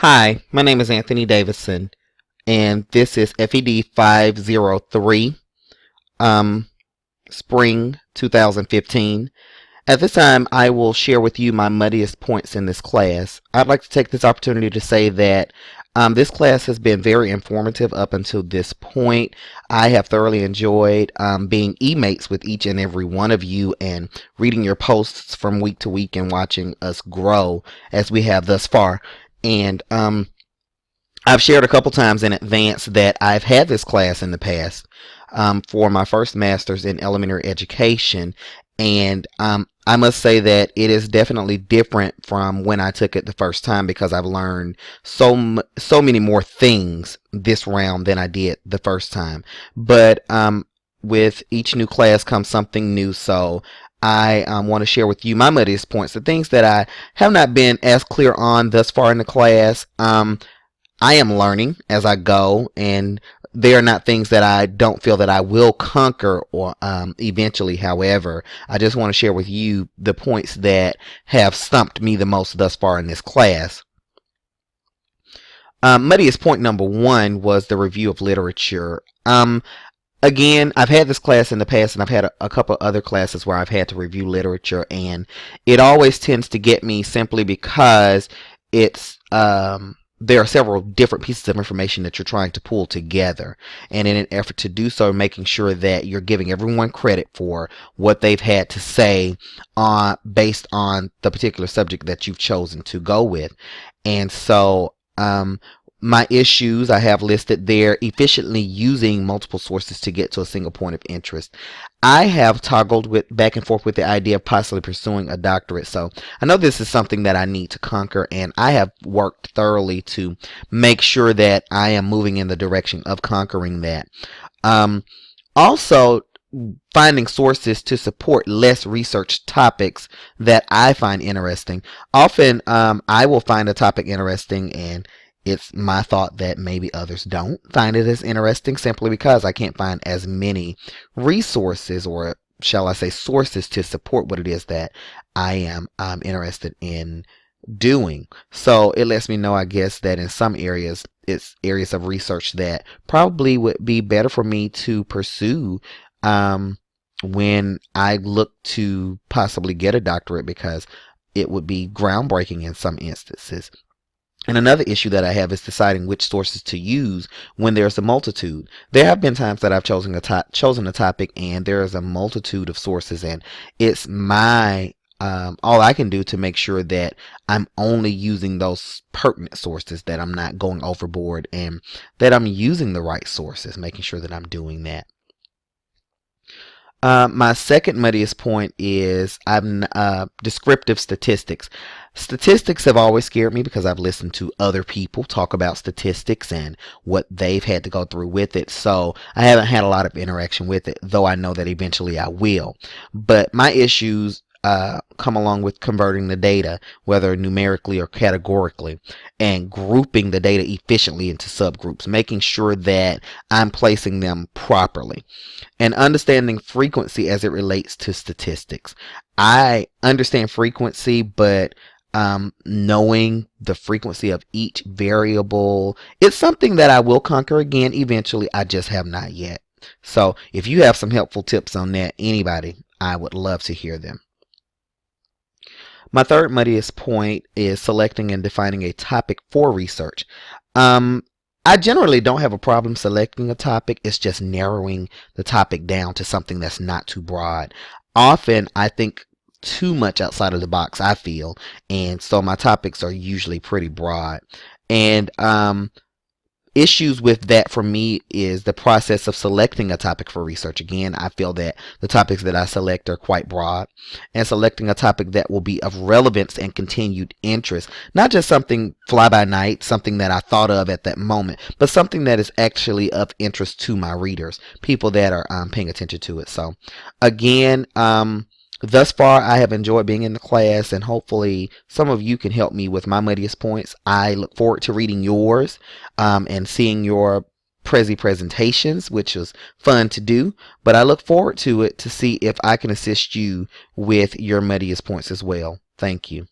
Hi, my name is Anthony Davison, and this is FED 503, Spring 2015. At this time, I will share with you my muddiest points in this class. I'd like to take this opportunity to say that this class has been very informative up until this point. I have thoroughly enjoyed being e-mates with each and every one of you and reading your posts from week to week and watching us grow as we have thus far. And I've shared a couple times in advance that I've had this class in the past for my first master's in elementary education, and I must say that it is definitely different from when I took it the first time because I've learned so many more things this round than I did the first time. But with each new class comes something new, so I want to share with you my muddiest points, the things that I have not been as clear on thus far in the class. I am learning as I go, and they are not things that I don't feel that I will conquer or eventually. However, I just want to share with you the points that have stumped me the most thus far in this class. Muddiest point number one was the review of literature. Again, I've had this class in the past, and I've had a couple other classes where I've had to review literature, and it always tends to get me simply because it's there are several different pieces of information that you're trying to pull together, and in an effort to do so, making sure that you're giving everyone credit for what they've had to say based on the particular subject that you've chosen to go with. And so my issues I have listed there: efficiently using multiple sources to get to a single point of interest. I have toggled back and forth with the idea of possibly pursuing a doctorate, so I know this is something that I need to conquer, and I have worked thoroughly to make sure that I am moving in the direction of conquering that. Also, finding sources to support less researched topics that I find interesting. Often I will find a topic interesting, and it's my thought that maybe others don't find it as interesting simply because I can't find as many resources, or shall I say sources, to support what it is that I am interested in doing. So it lets me know, I guess, that in some areas it's areas of research that probably would be better for me to pursue when I look to possibly get a doctorate, because it would be groundbreaking in some instances. And another issue that I have is deciding which sources to use when there's a multitude. There have been times that I've chosen a topic and there is a multitude of sources, and it's my all I can do to make sure that I'm only using those pertinent sources, that I'm not going overboard, and that I'm using the right sources, making sure that I'm doing that. My second muddiest point is descriptive statistics. Statistics have always scared me because I've listened to other people talk about statistics and what they've had to go through with it. So I haven't had a lot of interaction with it, though I know that eventually I will. But my issues come along with converting the data, whether numerically or categorically, and grouping the data efficiently into subgroups, making sure that I'm placing them properly, and understanding frequency as it relates to statistics. I understand frequency, but knowing the frequency of each variable, it's something that I will conquer again eventually. I just have not yet. So if you have some helpful tips on that, anybody, I would love to hear them. My third muddiest point is selecting and defining a topic for research. I generally don't have a problem selecting a topic. It's just narrowing the topic down to something that's not too broad. Often I think too much outside of the box, I feel, and so my topics are usually pretty broad. And issues with that for me is the process of selecting a topic for research. Again, I feel that the topics that I select are quite broad, and selecting a topic that will be of relevance and continued interest, not just something fly by night, something that I thought of at that moment, but something that is actually of interest to my readers, people that are paying attention to it. So again, thus far, I have enjoyed being in the class, and hopefully some of you can help me with my muddiest points. I look forward to reading yours and seeing your presentations, which was fun to do, but I look forward to it to see if I can assist you with your muddiest points as well. Thank you.